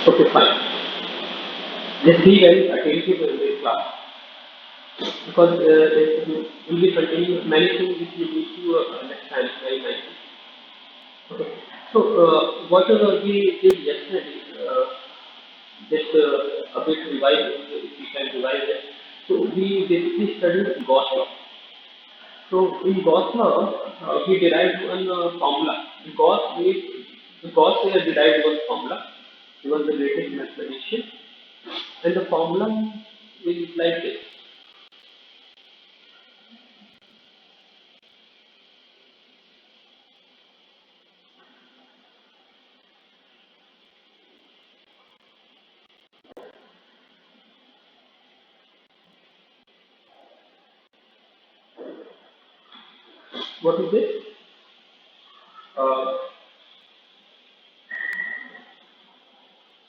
Okay, fine. Just be very attentive in this class because it will be containing many things which you need to understand very nicely. Okay. So, what we did yesterday, just a bit revise, if we can revise it. So, we basically studied Gauss law. So, in Gauss law, we derived one formula. The Gauss derived one formula. He was the greatest mathematician. And the formula is like this. What is this? Uh,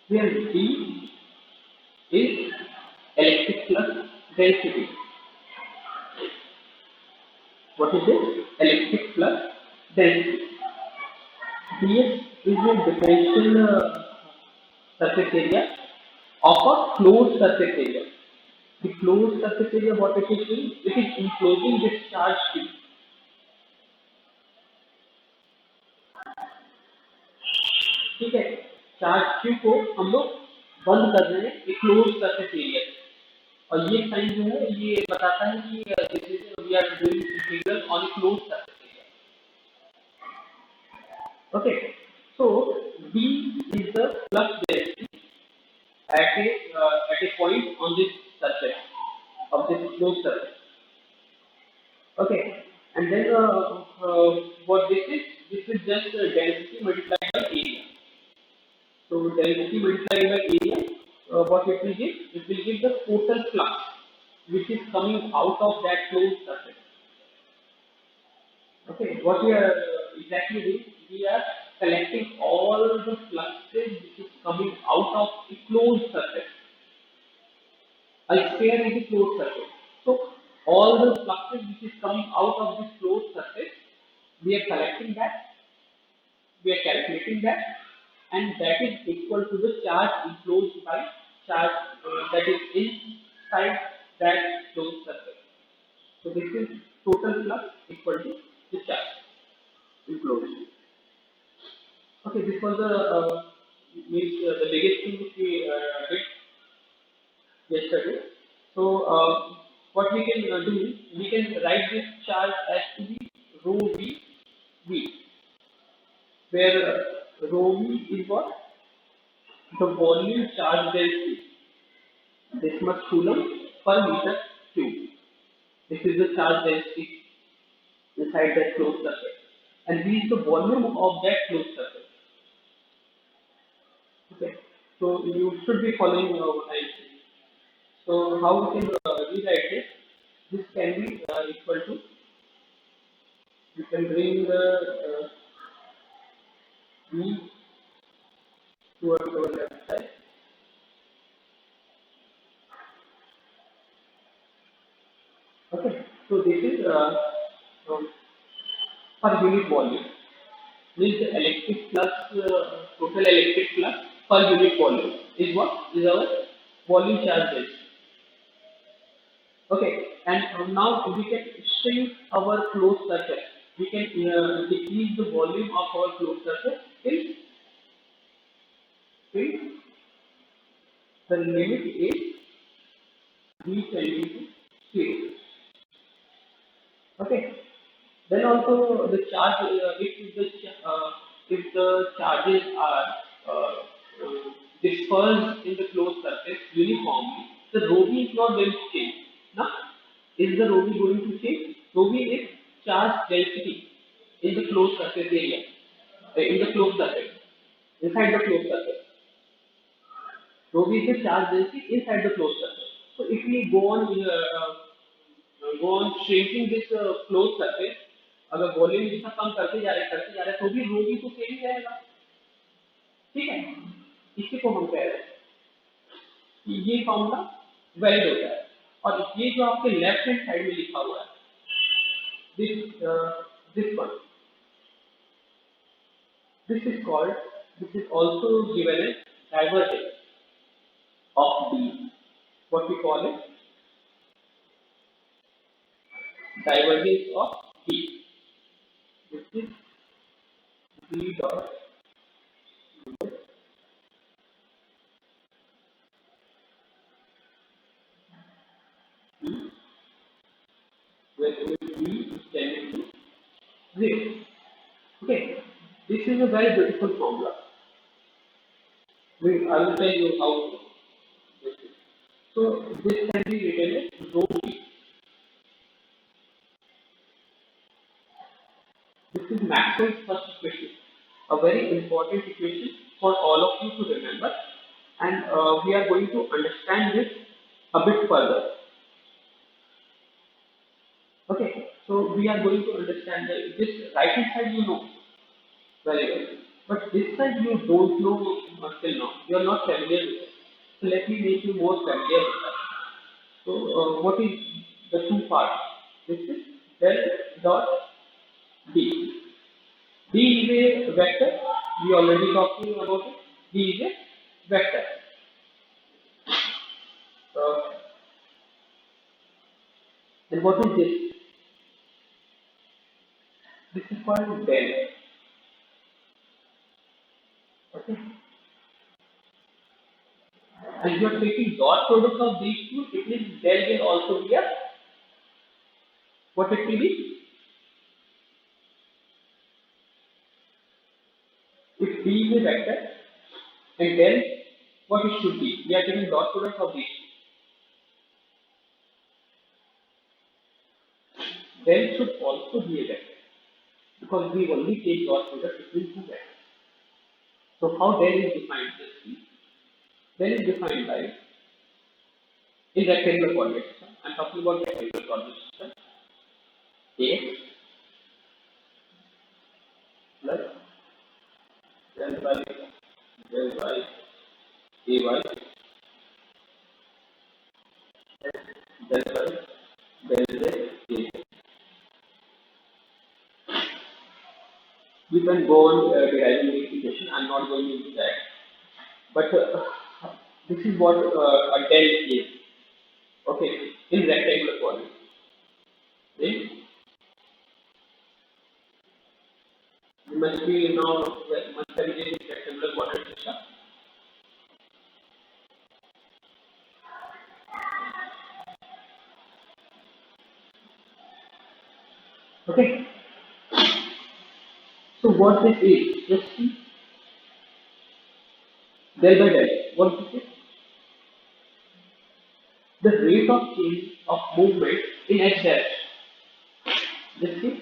Here D is electric flux density. What is this? Electric flux density. Dx is the differential surface area of a closed surface area. The closed surface area, what it is doing? It is enclosing this charge Q. ठीक है, charge Q को हम लोग बंद कर रहे हैं एक क्लोज सरफेस एरिया से। और ये साइन जो है ये बताता है कि we are doing integral on close surface area. Okay, so B is the flux density at a point on this surface of this closed surface. Okay, and then what this is? This is just density multiplied by area. So density multiplied by area, what it will give? It will give the total flux which is coming out of that closed surface. Okay, what we are exactly doing? We are collecting all the fluxes which is coming out of a closed surface. A sphere is a closed surface. So all the fluxes which is coming out of this closed surface, we are collecting that, we are calculating that, and that is equal to the charge enclosed by charge that is inside that closed surface. So this is total flux equal to the charge enclosed. Okay, this was the biggest thing which we did yesterday. So what we can do, we can write this charge as to be rho v, where rho v is what? The volume charge density, this much coulomb per meter cube. This is the charge density inside that closed surface, and V is the volume of that closed surface. Okay, so you should be following what I say. So how we can rewrite this? This can be equal to, you can bring V towards our left side. Okay, so this is um, per unit volume. Means the electric flux, total electric flux per unit volume is what? Is our volume charge density. Okay, and now we can shrink our closed surface. We can decrease the volume of our closed surface till the limit is V tending to 0. Okay. Then also the charge, if the charges are dispersed in the closed surface uniformly, the rho v is not going to change. Now, is the rho v going to change? Rho v is charge density in the closed surface area, in the closed surface, inside the closed surface. Rho v is the charge density inside the closed surface. So if we go on shrinking this closed surface, अगर volume जितना कम करते जा रहे तो भी रो भी तो same ही रहेगा। ठीक है, इसी को हम कह रहे हैं कि ये फॉर्मूला वैलिड होता है। और ये जो आपके लेफ्ट हैंड साइड में लिखा हुआ है, this one, this is called, this is also given divergence of D. What we call it? Divergence of D. This is D dot D, where D is tending to 0. Okay, this is a very beautiful formula. I will tell you how this is. So this can be written as rho B. This is Maxwell's first equation, a very important equation for all of you to remember, and we are going to understand this a bit further. Okay, so we are going to understand that this right hand side you know very well, but this side you don't know till now. You are not familiar with it. So let me make you more familiar with that. So what is the two parts? This is del dot D. D is a vector. We already talking about it. D is a vector. Uh, and what is this? This is called del. Okay. And you are taking dot product of these two. It means del will also be a what it will be? If D is a vector and del what it should be? We are taking dot product of these two. Del should also be a vector because we only take dot product between two vectors. So how del is defined? Let's see. Del is defined by in rectangular coordinate system. I am talking about rectangular coordinate system. Ax plus del by del by ay del by del z a. You can go on deriving the equation. I am not going into that. But this is what a del is. Okay, in rectangular coordinate. Okay? You must be now much familiar with rectangular coordinate system. Okay. So what this is? Just see del by del. What this is? The rate of change of movement in x direction. Just see.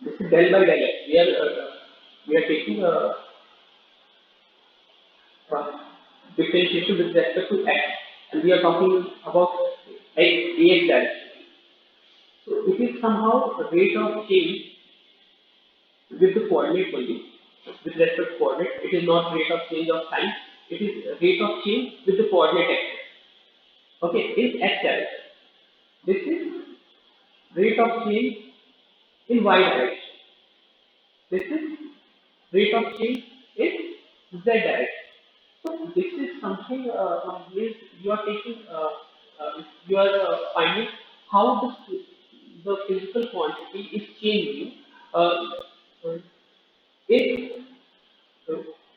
This is del by del x. We are taking a differentiation with respect to x, and we are talking about ax direction. So it is somehow a rate of change with the coordinate only. With respect to coordinate, it is not rate of change of time. It is rate of change with the coordinate x. Okay, in x direction. This is rate of change in y direction. This is rate of change in z direction. So this is something means you are taking you are finding how the physical quantity is changing uh, in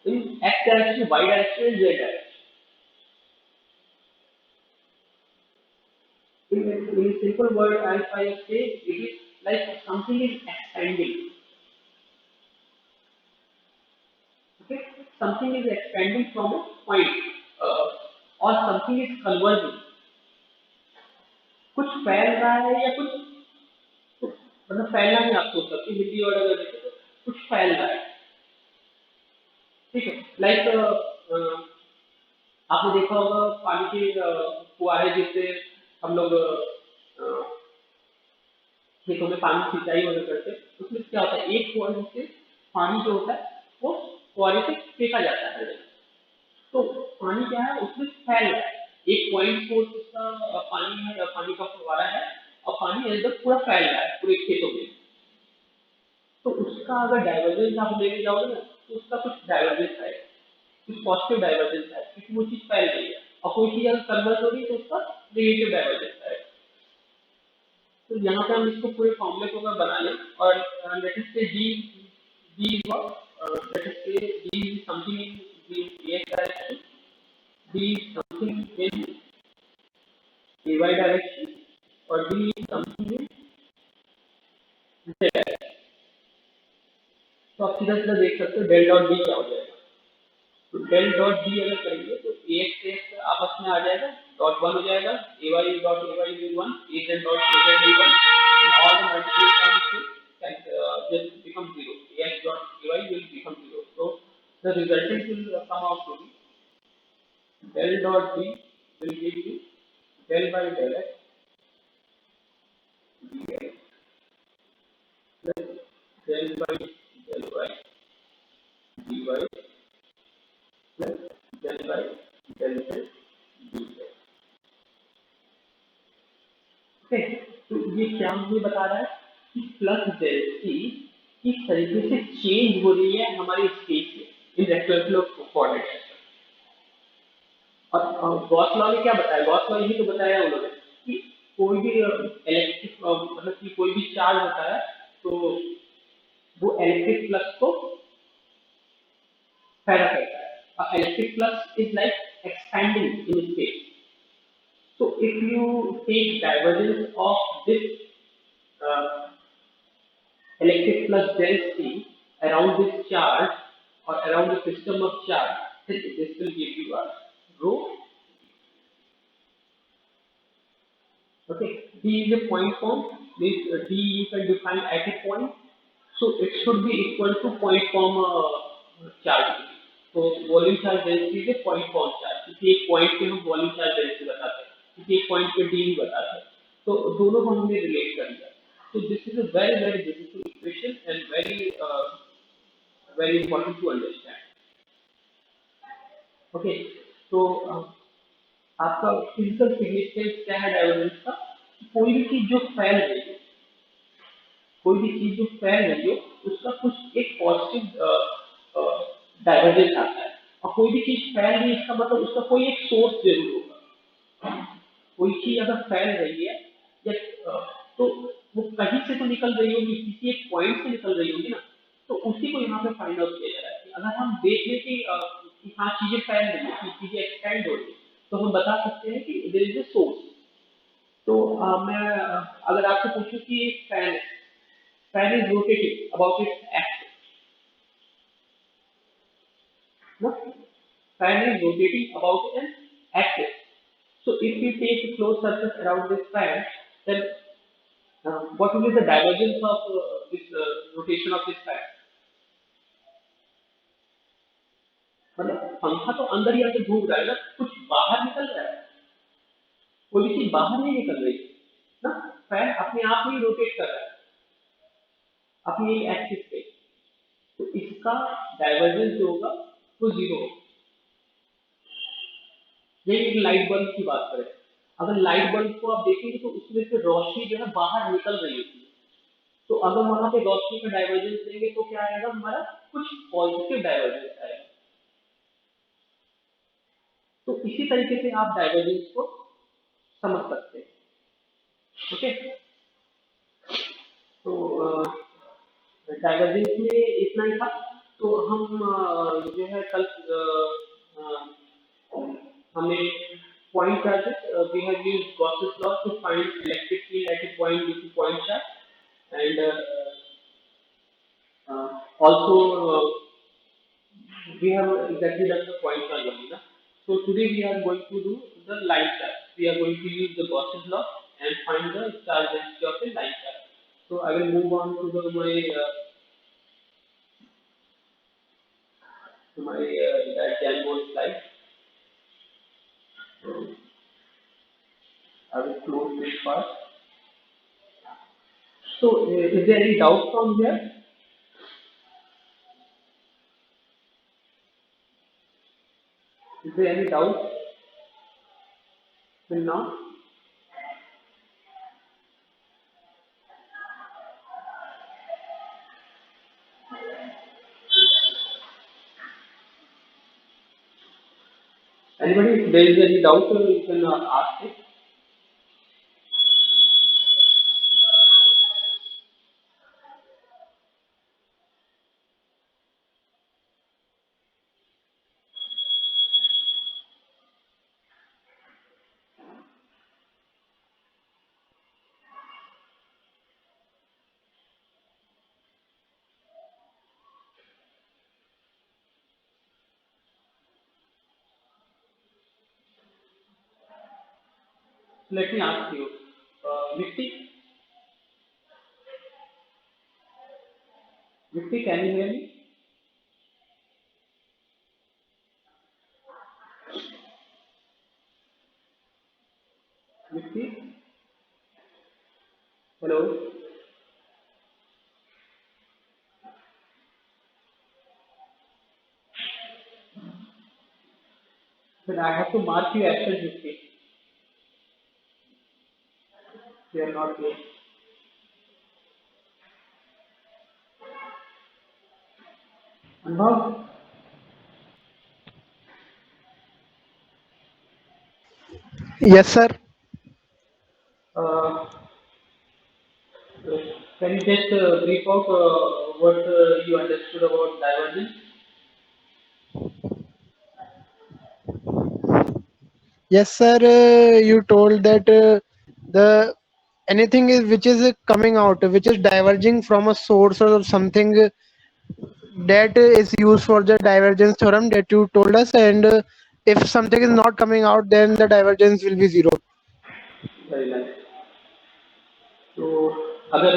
in x direction, y direction, and z direction. In simple word, if I say it is like something is expanding. Okay, something is expanding from a point, uh, or something is converging. कुछ फैल रहा है या कुछ मतलब फैलना नहीं आप सोच सकते हिंदी वर्ड अगर देखें तो कुछ फैल रहा है ठीक है लाइक आपने देखा होगा पानी के फुहारे जिससे हम लोग खेतों में पानी सिंचाई वगैरह करते हैं उसमें क्या होता है एक फुहारे से पानी जो होता है वो फुहारे से फेंका जाता है तो पानी क्या है उसमें फैल रहा है एक पॉइंट सोर्स उसका पानी है पानी का फुहारा है और पानी इधर पूरा फैल रहा है पूरे खेतों में तो उसका अगर डाइवर्जेंस आप लेके जाओगे ना तो उसका कुछ डाइवर्जेंस आएगा कुछ पॉजिटिव डाइवर्जेंस है क्योंकि वो चीज फैल रही है, और कोई चीज अगर कन्वर्ज हो रही है तो उसका नेगेटिव डाइवर्जेंस है। तो यहाँ पे हम इसको पूरे फॉर्मूले को अगर बना लें और लेट अस से d is what let us say d is something in the x direction, d is something in y direction और d is something in z direction। तो आप सीधा सीधा देख सकते हो डेल डॉट d क्या हो जाएगा। तो डेल डॉट d अगर करेंगे तो ax से x आपस में आ जाएगा, डॉट 1 हो जाएगा, ay dot ay will 1, az dot az will 1, and all the multiplications will just become 0, ax dot ay will become 0। so the resultant will come out to be del dot d will give you del by del x dx plus del by del y dy plus del by del z dz। Okay, तो ये क्या मुझे बता रहा है कि flux density किस तरीके से चेंज हो रही है हमारे स्पेस में इन रेक्टेंगुलर कोऑर्डिनेट्स। और गॉस लॉ ने क्या बताया, गॉस लॉ यही तो बताया उन्होंने कि कोई भी इलेक्ट्रिक मतलब कि कोई भी चार्ज होता है तो वो इलेक्ट्रिक फ्लक्स को पैदा करता है। Electric flux is like expanding in space. So if you take divergence of this electric flux density around this charge or around the system of charge, then this will give you a rho. Okay, D is a point form. This D you can define at a point, so it should be equal to point form charge। तो volume charge density is a point form charge, किसी एक point पे हम volume charge density बताते हैं, किसी एक point पे डी बताते हैं, तो दोनों को हमने रिलेट कर लिया। तो this is a very very beautiful equation and very important to understand. Okay, तो आपका फिजिकल सिग्निफिकेंस क्या है डाइवर्जेंस का? कोई भी चीज जो फैल रही है, कोई भी चीज जो फैल रही हो उसका कुछ एक पॉजिटिव डाइवर्जेंस आता है, और कोई भी चीज फैल रही है इसका मतलब उसका कोई एक सोर्स जरूर होगा। कोई चीज अगर फैल रही है या तो वो कहीं से तो निकल रही होगी, किसी एक पॉइंट से निकल रही होगी ना, तो उसी को यहाँ पे फाइंड आउट किया जा रहा है कि अगर हम देख लें कि हाँ चीजें फैल रही है, चीजें एक्सपेंड हो रही है, तो हम बता सकते हैं कि देयर इज अ सोर्स। तो मैं अगर आपसे पूछूं कि fan is rotating about its axis, no? Fan is rotating about an axis. So if we take a closed surface around this fan, then what will be the divergence of this rotation of this fan? मतलब पंखा तो अंदर ही आके घूम रहा है ना, कुछ बाहर निकल रहा है, कोई भी चीज बाहर नहीं निकल रही ना, फैन अपने आप ही रोटेट कर रहा है अपनी एक एक्सिस पे, तो इसका डाइवर्जेंस जो होगा वो जीरो होगा। यही एक लाइट बल्ब की बात करें, अगर लाइट बल्ब को आप देखेंगे तो उसमें से रोशनी जो है बाहर निकल रही होती है, तो अगर वहां पे रोशनी का डाइवर्जेंस देंगे तो क्या आएगा हमारा, कुछ पॉजिटिव डाइवर्जेंस आएगा। तो इसी तरीके से आप डाइवर्जेंस को समझ सकते हैं। ओके, तो डाइवर्जेंस में इतना ही था। तो हम जो है कल हमें point charges, we have used Gauss's law to find electric field at a point due to point charge, and also we have exactly done the point charge only. So today we are going to do the line charge. We are going to use the Gauss's law and find the charge density of a line charge. So I will move on to my Jamboard slide. I will close this part. So is there any doubt from here? Is there any doubt till now? Anybody, if there is any doubt, you can ask it. Let me ask you, Vicky, Vicky, can you hear me? Vicky, hello. Then I have to mark you absent, Vicky. You are not here. Anubhav, Yes, sir. uh, can you just brief out what you understood about divergence? Yes, sir. You told that the anything is which is coming out, which is diverging from a source or something that is used for the divergence theorem that you told us, and if something is not coming out, then the divergence will be zero. Very nice. तो अगर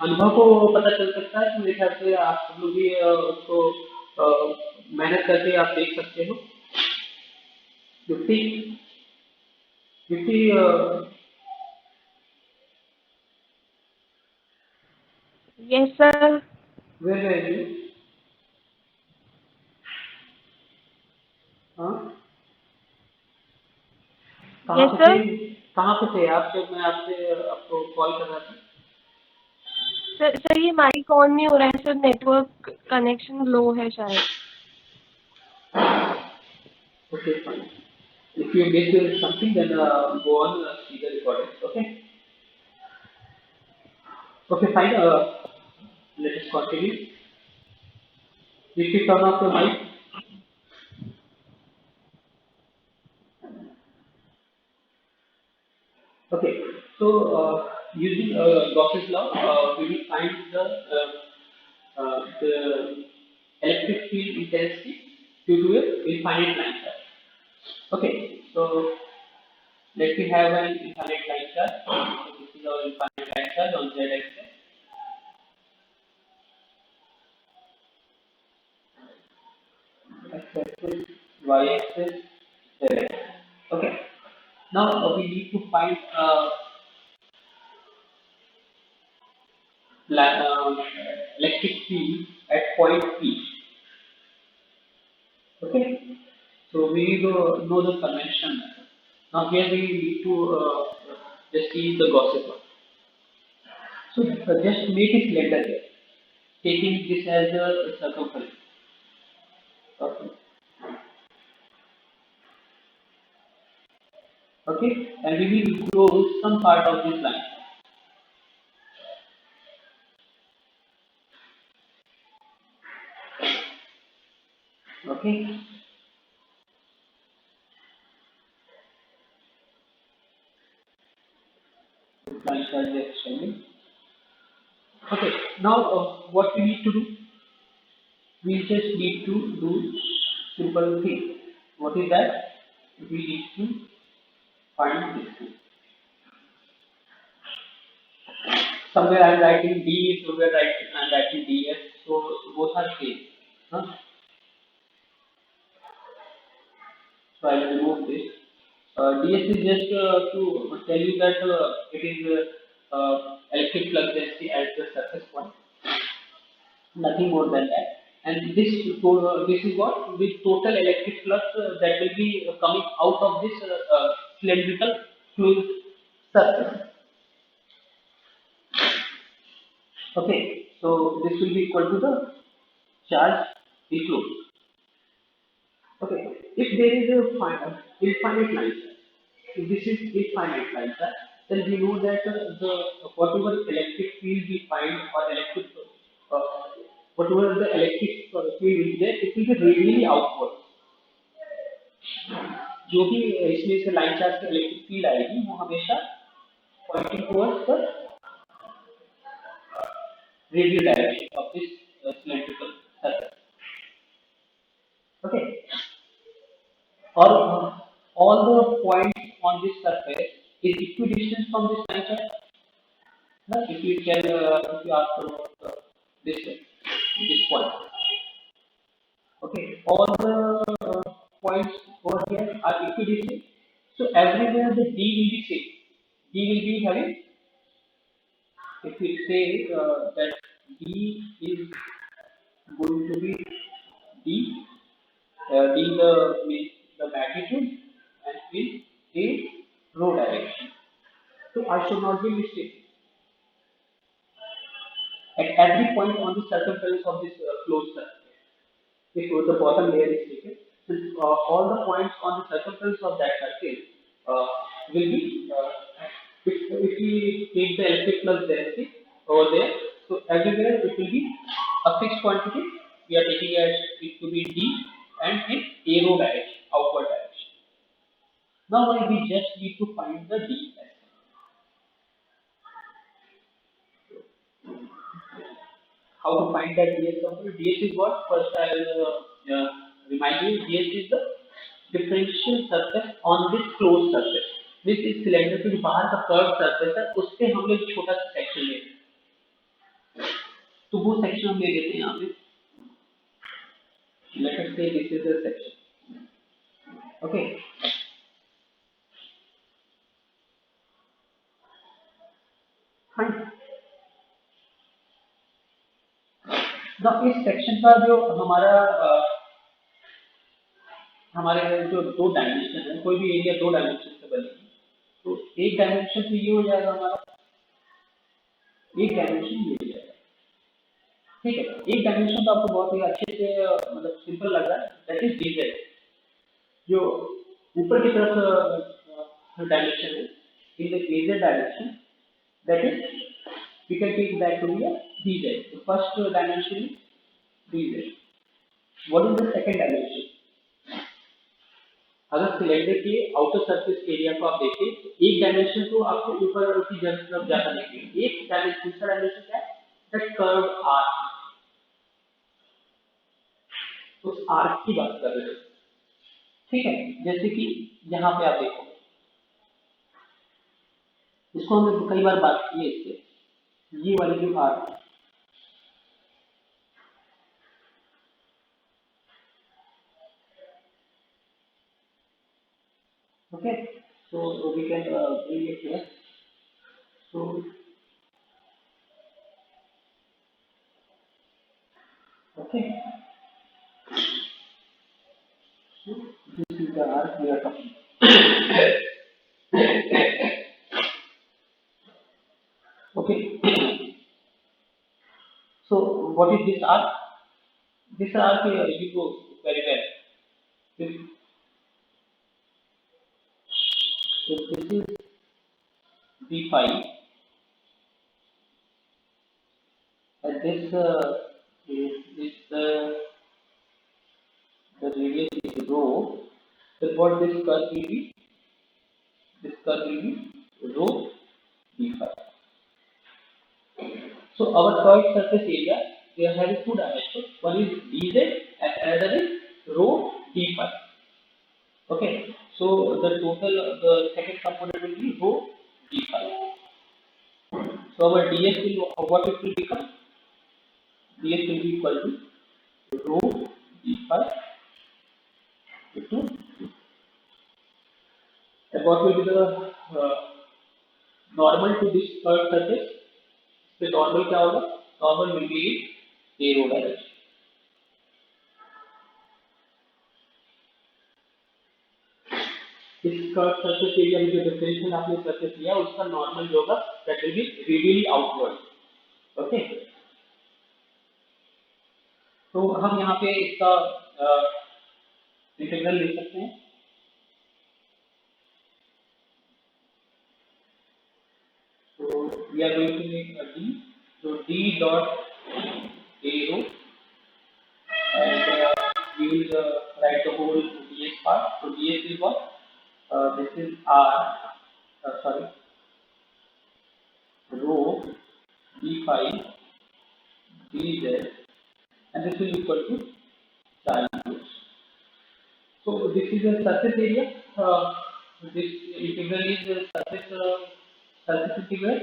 अनुभव को पता चल सकता है तो मेरे ख्याल से आप सब लोग भी उसको मेहनत करके आप देख सकते हो युक्ति युक्ति Yes, sir. वेर है यू हाँ कहाँ Yes, पे थे sir. कहाँ पे थे आप जब मैं आपसे आपको कॉल कर रहा था सर ये माइक ऑन नहीं हो रहा है सर, नेटवर्क कनेक्शन लो है शायद। Okay fine if you miss something then go on see the recording okay fine let us continue if you turn off the mic. Okay, so using Gauss's law, we will find the electric field intensity due to a infinite line charge. Okay, so let me have an infinite line charge. So this is our infinite line charge on z axis. X axis, y axis, z axis. Okay. Now we need to find electric field at point P. Okay, so we need to know the convention method. Now here we need to just see the Gaussian law. So just make a cylinder here, taking this as a circumference. Okay, okay, and we will close some part of this line. Okay, this line is extending. Okay, now what we need to do? We just need to do simple thing. What is that? We need to find this thing. Somewhere I am writing D, somewhere I am writing DS, so both are same. Huh? So I will remove this. DS is just to tell you that it is electric flux density at the surface point, nothing more than that. And this is what the total electric flux that will be coming out of this cylindrical fluid surface. Okay, so this will be equal to the charge enclosed. Okay, if there is a infinite line, if this is infinite line, then we know that the whatever electric field we find or electric uh, whatever the electric field is there, it will be radially outward. जो भी इसमें से line charge से electric field आएगी वो हमेशा pointing towards the radial direction of this cylindrical surface. Okay, or all the points on this surface is equidistant from this line charge. Now, if you ask about this point, okay, all the points over here are equidistant. So everywhere the D will be same. D will be having, if we say that D is going to be D, D the magnitude and is a rho direction. So I should not be mistaken. At every point on the circumference of this closed surface, if the bottom layer is taken, so all the points on the circumference of that circle will be, if we take the electric flux density over there, so everywhere it will be a fixed quantity. We are taking it to be D and in arrow direction, outward direction. Now we just need to find the D. How to find that ds component? Ds is what? First I will remind you. Ds is the differential surface on this closed surface. This is cylinder के जो बाहर का curve surface है उससे हम लोग छोटा सा सेक्शन लेते हैं. तो वो सेक्शन हम ले लेते हैं यहाँ पे. Let us say this is the section. Okay. Fine. Now इस सेक्शन का जो हमारे जो दो डायमेंशन है, कोई भी एरिया दो डायमेंशन से बनेगी, तो एक डायमेंशन तो ये हो जाएगा हमारा, एक डायमेंशन ये हो जाएगा. ठीक है, एक डायमेंशन तो आपको बहुत ही अच्छे से मतलब सिंपल लग रहा है, दैट इज dz. जो ऊपर की तरफ डायमेंशन है in the az direction, that is we can take that to be a dz. The first dimension is dz. What is the second dimension? अगर सिलेंडर के आउटर सरफेस एरिया को आप देखें तो एक डायमेंशन तो आपको ऊपर की तरफ जाता नहीं, एक डायमेंशन, दूसरा डायमेंशन क्या है? That curve arc. उस आर्क की बात कर रहे हैं. ठीक है, जैसे कि यहाँ पे आप देखो, इसको हमने कई बार बात की है. इससे ये वाली जो आर्क है, okay, so we can bring it here. So okay, so this is the arc we are talking. Okay. So what is this arc? This arc you go very well. So this is d phi, and this is the radius is rho. Then what this curve will be? This curve will be rho d phi. So our curved surface area, they are having two dimensions. One is dz and another is rho d phi. Okay. So the total, the second component will be rho d phi. So our ds will, what it will become? ds will be equal to rho d phi into, and what will be the normal to this curved surface? So normal क्या होगा? Normal will be in arrow direction. इस curve surface area में जो differential आपने surface लिया उसका normal जो होगा that will be radially outward. Okay, तो हम यहाँ पे इसका इंटीग्रल ले सकते हैं। So we are going to make a d. So d dot a rho, and we will write the whole ds part. So ds is what? This is r. Sorry, rho d phi dz, and this is equal to charge equals. So this is a surface area. This integral is a surface integral.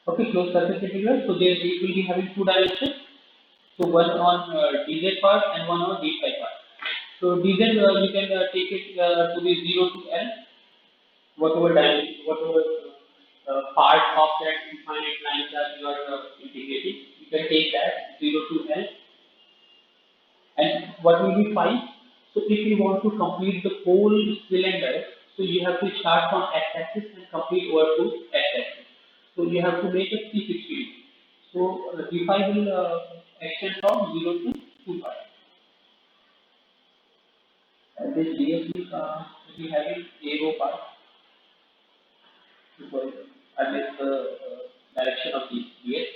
Okay, closed surface integral. So there it will be having two dimensions. So one on dz part and one on dy part. So dz you can take it to be 0 to l, whatever dimension, whatever part of that infinite line that you are integrating. You can take that 0 to l. And what will be phi? So if you want to complete the whole cylinder, so you have to start from x-axis and complete over to x-axis. So you have to make a 360 degree. So d phi will extend from 0 to 2 pi. And this ds is we having a rho part because I missed the direction of this ds.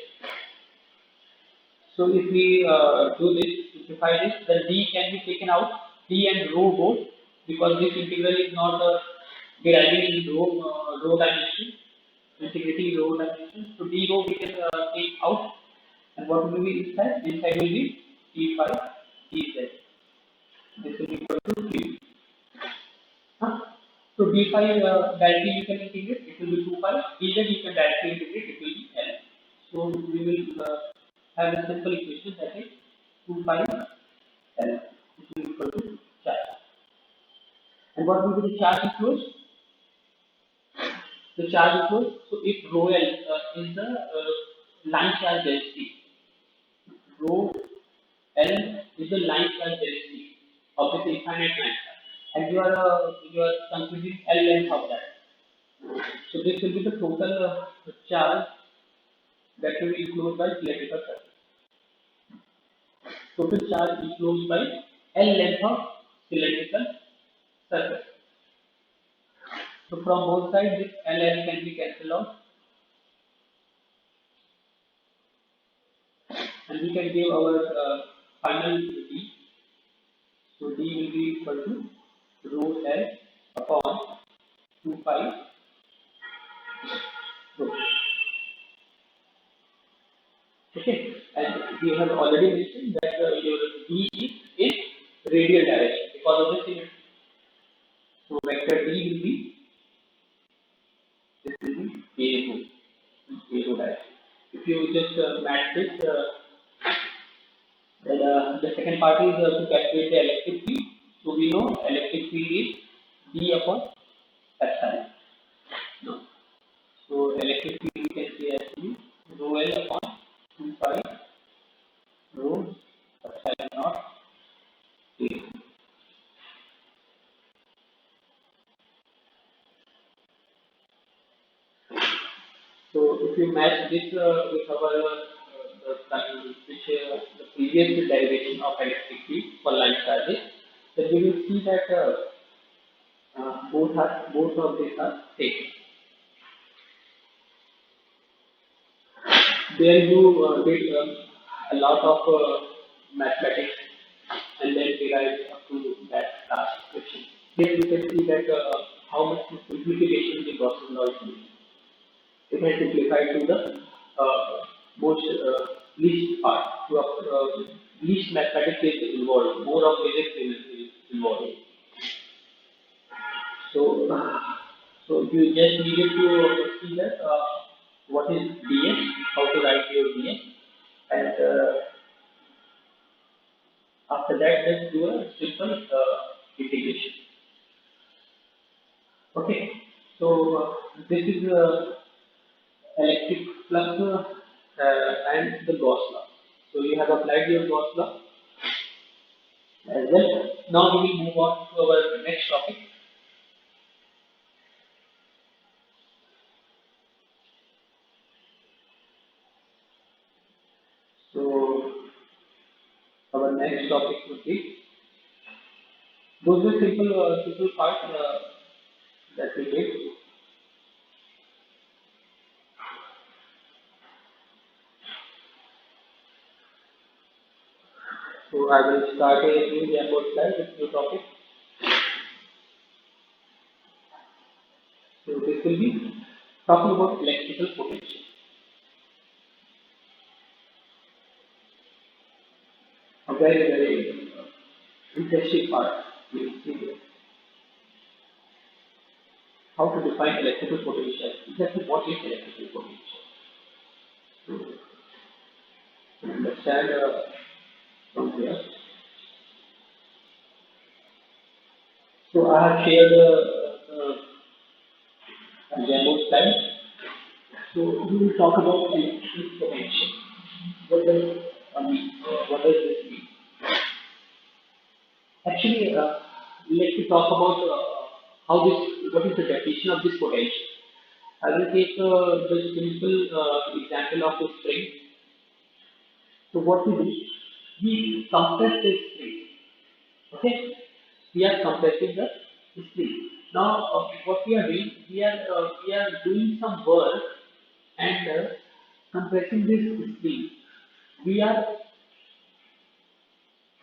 So if we do this, simplify this, then d can be taken out, d and rho both, because this integral is not deriving in rho dimension, integrating rho dimension. So d rho we can take out, and what will be inside? Inside will be d phi dz. This will be equal to q. Huh? So d phi directly you can integrate, it will be 2 pi. Dz you can directly integrate, it will be l. So we will have a simple equation that is 2 pi l, which is equal to charge. And what will be the charge enclosed? The charge enclosed. So if rho l is the line charge density, rho l is the line charge density of this infinite line charge, and you are considering l length of that. So this will be the total charge that will be enclosed by cylindrical surface. Total charge enclosed by L length of cylindrical surface. So from both sides, this L can be cancelled out, and we can give our final D. So D will be equal to rho L upon 2 pi rho. Okay, and we have already mentioned that your D is in radial direction because of the symmetry. So vector D will be, this will be A rho direction. If you just match this, then the second part is to calculate the electric field. So we know electric field is D upon epsilon. No. So electric field we can say as to be rho L upon 2 pi rho epsilon naught A. So if you match this with our the previous derivation of electric field for line charges, then we will see that both of these are same. There you did a lot of mathematics and then derived up to that last question. Here you can see that how much simplification the Gaussian law is doing. It has simplified to the most least part, to least mathematics is involved, more of physics is involved. So, so you just needed to see that what is ds, how to write your ds, and after that just do a simple integration. Okay, so this is electric flux and the Gauss law. So you have applied your Gauss law as well. Now we will move on to our next topic. So our next topic would be Those were simple parts that we did. So I will start a new Jamboard slide with new topic. So this will be talking about electrical potential. A very interesting part. You will see there. How to define electrical potential. Exactly what is electrical potential. To understand from here. So I have shared a Jamboard slide. So we will talk about electrical potential. What does mean? What does this mean? Actually, let me talk about what is the definition of this potential. I will take the simple example of the spring. So what we do, we compress the spring. Okay, we are compressing the spring. Now, what we are doing, we are doing some work and compressing this spring. We are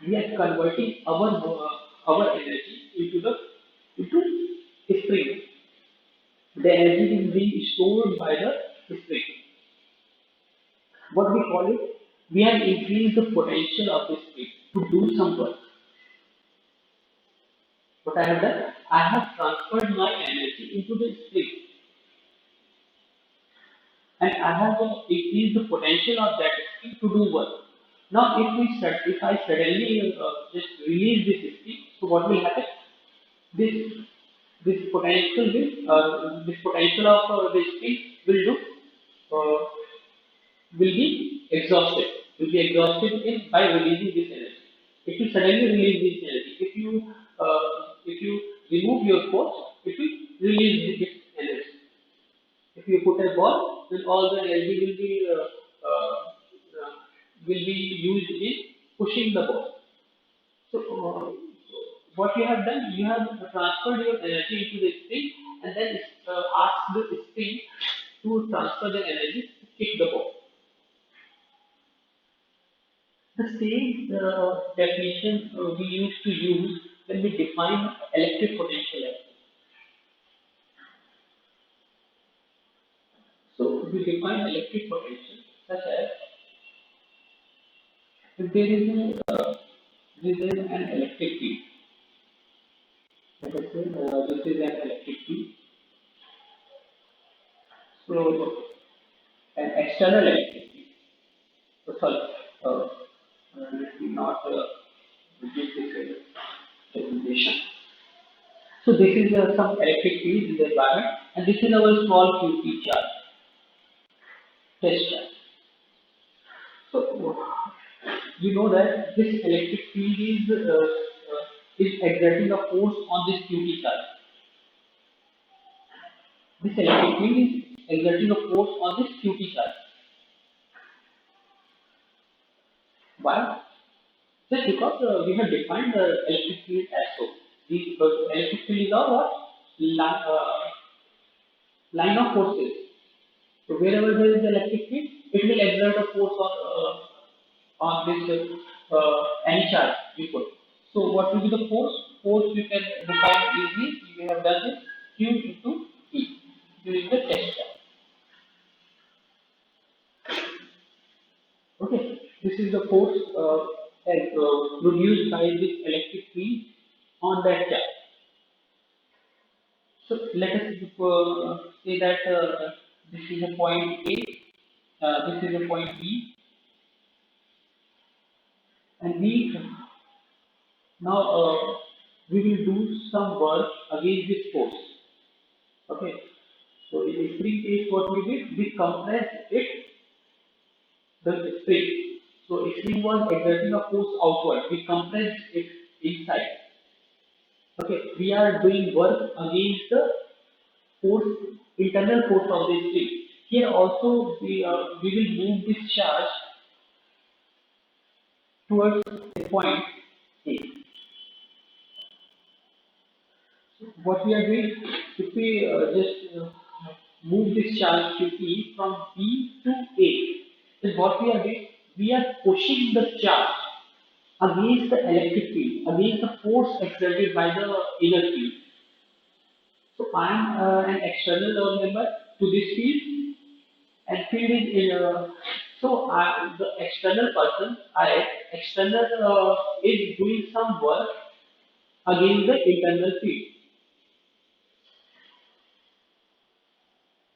we are converting our energy into spring. The energy is being stored by the spring. What we call it, we have increased the potential of the spring to do some work. What I have done, I have transferred my energy into the spring, and I have increased the potential of that spring to do work. Now, if I suddenly just release this spring, so what will happen? This this potential of the spring will do uh, will be exhausted in by releasing this energy. If you suddenly release this energy, if you remove your force, it will release this energy. If you put a ball, then all the energy will be used in pushing the ball. So what you have done, you have transferred your energy into the spring, and then ask the spring to transfer the energy to kick the ball. The same definition we used to use when we define electric potential. So we define electric potential such as if there is an electric field. Let us say this is an electric field. So an external electric field. So sorry, let me not reduce this presentation. So this is some electric field in the environment, and this is our small QP charge, test charge. So you know that this electric field is exerting a force on this QT charge. This electric field is exerting a force on this QT charge. Why? Just because we have defined the electric field as so. The electric field is our what? Line of forces. So wherever there is electric field, it will exert a force on this any charge you put. So what will be the force? Force you can define easily. You have done this Q into E. This is the test charge. Okay, this is the force produced by this electric field on that charge. So let us say that this is a point A, this is a point B, and we now we will do some work against this force. Okay, so in the spring case, what we did, we compressed it, the spring. So if spring was exerting a force outward, we compressed it inside. Okay, we are doing work against the force, internal force of the spring. Here also we will move this charge towards a point A. what we are doing, if we just move this charge QE from B to A, then what we are doing, we are pushing the charge against the electric field, against the force exerted by the inner field. So I am an external member to this field, and field is in. So the external person, I external is doing some work against the internal field.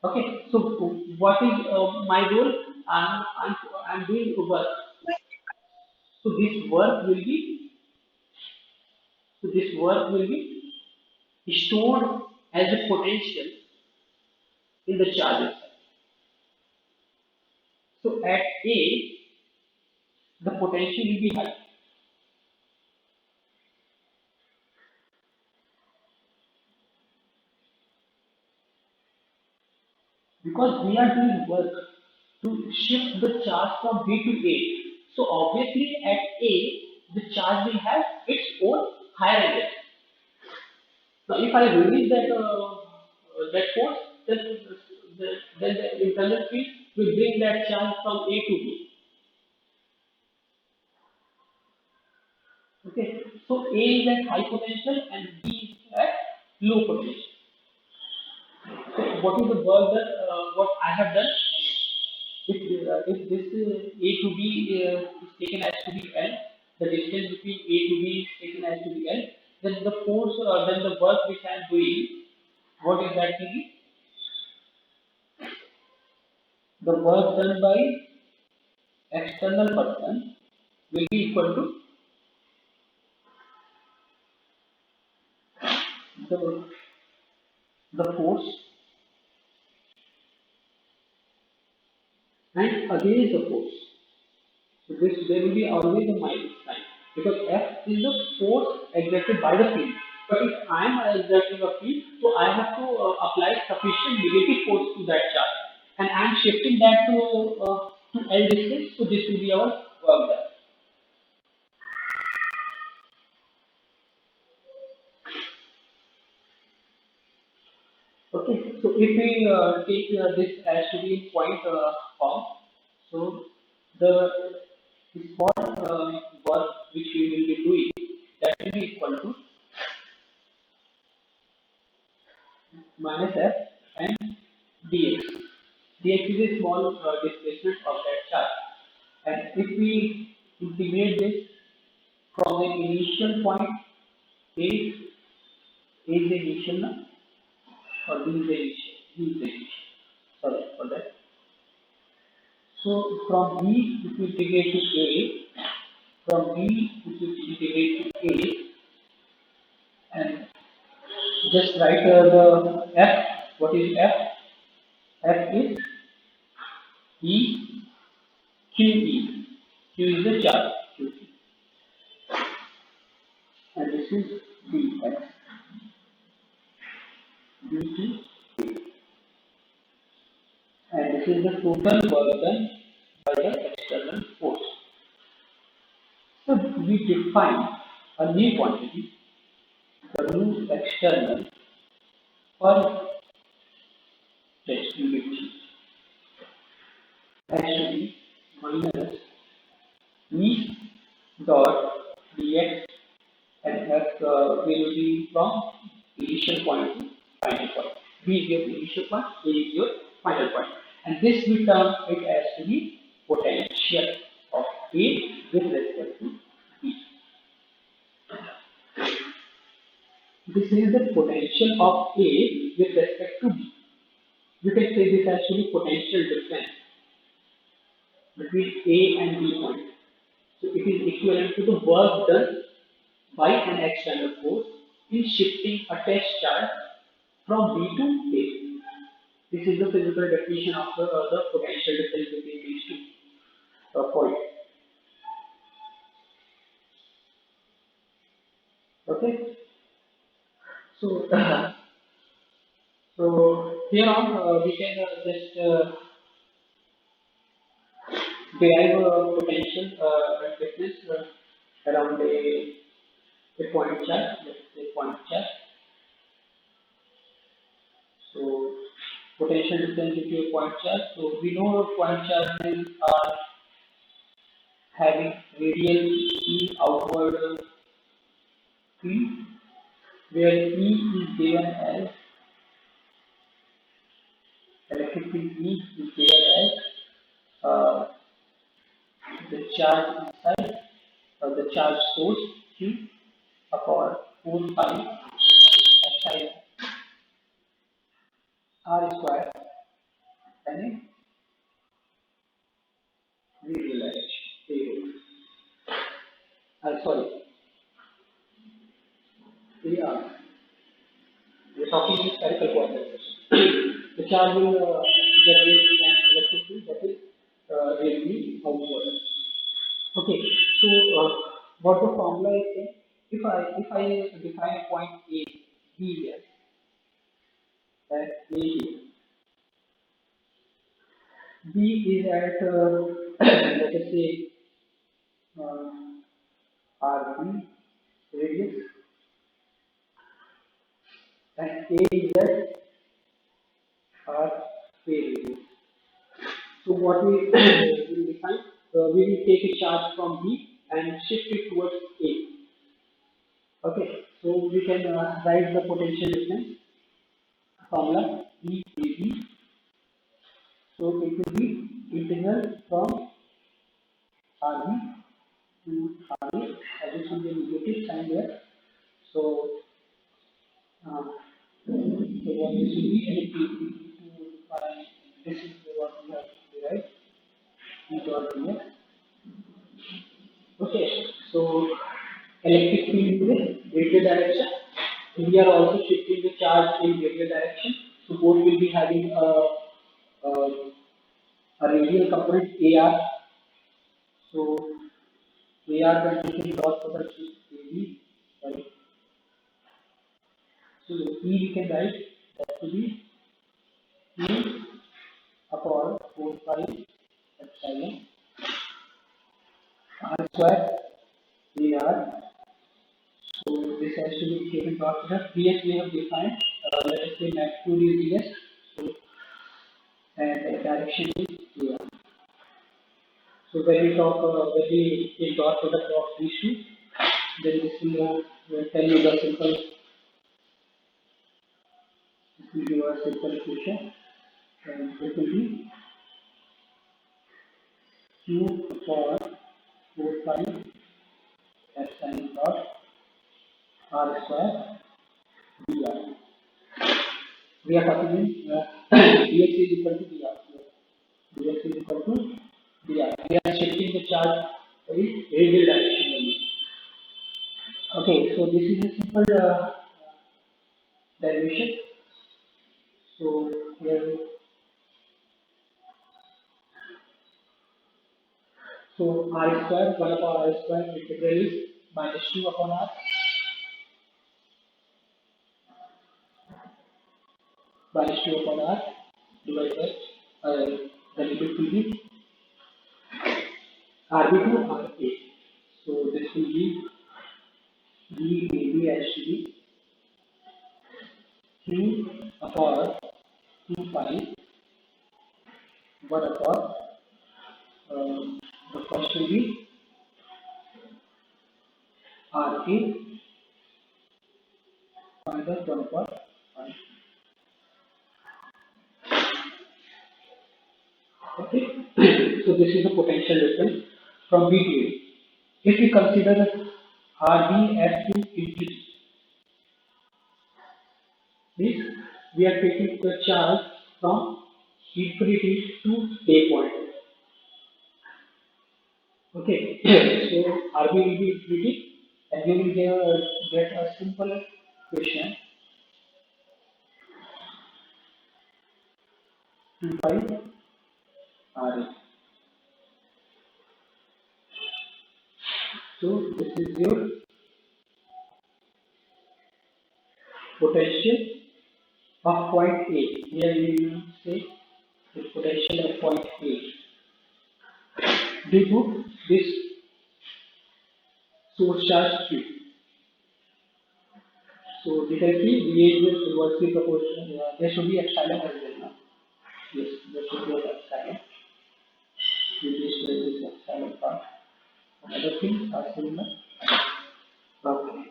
Okay, so what is my role? I'm doing work. So this work will be stored as a potential in the charge itself. So at A, the potential will be high because we are doing work to shift the charge from B to A. So obviously at A, the charge will have its own higher energy. Now, if I release that force, then the internal field will bring that charge from A to B. Okay, so A is at high potential and B is at low potential. So, what is the work that what I have done? If this A to B is taken as to be L, the distance between A to B is taken as to be L, then the force, then the work which I am doing, what is that thinking? The work done by external person will be equal to the, the force and against the force. So this there will be always a minus sign because F is the force exerted by the field. But if I am exerting a field, so I have to apply sufficient negative force to that charge, and I am shifting that to L distance. So this will be our work done. Okay, so if we take this as to be point form, so the small work which we will be doing, that will be equal to minus F and dx. Dx is a small displacement of that charge, and if we integrate this from the initial point A is the initial now, or B is the initial, B is the initial. Sorry for that. So from B, if we integrate to A, from B, if we integrate to A, and just write the F. What is F? F is E Q E. Q is the charge. Q. And this is dx. dt. And this is the total work done by the external force. So we define a new quantity, the new external per test unit has to be minus E dot dx, and F will be from initial point to final point. B is your initial point, A is your final point. And this we term it as to be potential of A with respect to B. This is the potential of A with respect to B. You can say this as to be potential difference between A and B point. So it is equivalent to the work done by an external force in shifting a test charge from B to A. This is the physical definition of the potential difference between these two points. Okay. So, so here on we can just derive a potential difference around a point charge, let's say point charge. potential difference between a point charge. So we know point charges are having radial E outward field, where E is given as electric field E is given as uh, the charge inside the charge source Q upon 4 pi epsilon R square and a radial direction. Sorry, AR. We're talking in spherical coordinates. The charge will generate an electric field that is radially outward. Okay, so what the formula is saying? If I define a point A, B here, that A here, B is at let us say uh, RB radius, and A is at R A radius. So what we will define, we will take a charge from B and shift it towards A. Okay, so we can write the potential difference formula EAB. So it will be integral from RB to RA, as this will be a negative sign there. So, so what this will be this is what we have derived e dot dx. Okay, so electric field in radial direction. We are also shifting the charge in radial direction. So both will be having a radial component AR. So AR continuing dot product is AB. Sorry. So E we can write that to be Q upon 4 pi epsilon R square AR. So this has to be taken dot product. DS we have defined. Let us say magnitude is DS. So and the direction is here. So when we talk, when we take dot product of these two, then this will tell you the simple, this will give a simple equation, and it will be Q upon 4 pi epsilon dot R square dr. We are talking in dx is equal to dr. Dx is equal to dr. We are shifting the charge in radial direction only. Okay, so this is a simple derivation. So here, so R square 1 upon R square integral is minus 2 upon R minus 2 upon R divided by the limit will be RB to RA. So this will be DAB has to be Q upon 2 pi 1 upon the first will be RA minus 1 upon 1. Okay, so this is the potential difference from B to A. If we consider RB as to infinity, means we are taking the charge from infinity to A point. Okay, so RB will be infinity, and we will get a simple equation 2 pi RA. So this is your potential of point A. Here we will say the potential of point A due to this source charge Q. So we can see VA is inversely proportional. There should be epsilon as well. Yes, there should be a silent. We just this silent part. Another thing, asking okay.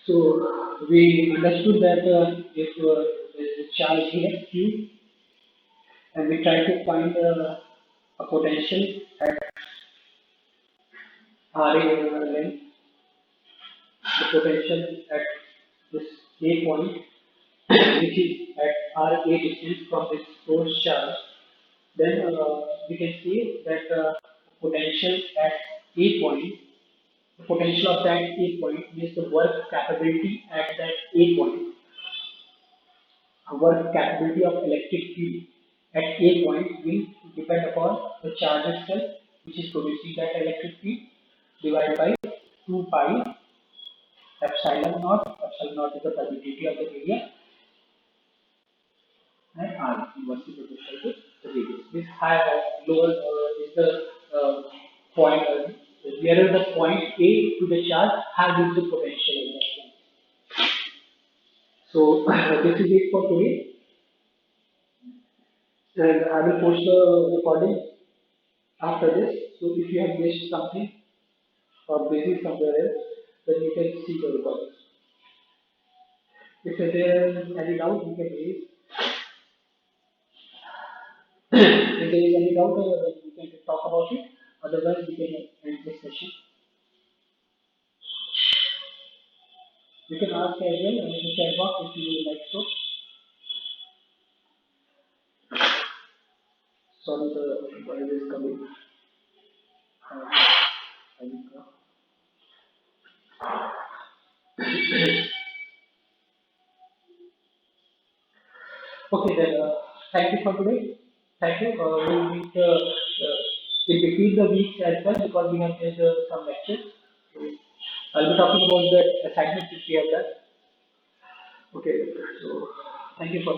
So we understood that if there is a charge here Q, and we try to find a potential at RA length, the potential at this A point, which is at RA distance from this source charge, then we can see that potential at A point, the potential of that A point means the work capability at that A point, work capability of electric field at A point will depend upon the charge itself, which is producing that electric field, divided by 2 pi epsilon naught. Epsilon naught is the permittivity of the area, and R inversely proportional to the radius. This higher lower is the point nearer the point A to the charge, higher is the potential of that point. So this is it for today, and I will post the recording after this. So if you have missed something or busy somewhere else, then you can see the recording. If there is any doubt, you can raise. If there is any doubt, we can talk about it. Otherwise, we can end this session. You can ask as well in the chat box if you would like so. Sorry, the voice is coming. I think, okay, then thank you for today. Thank you. We'll meet in between the weeks as well because we have made some lectures. I'll be talking about the assignments which we have done. Okay, so thank you for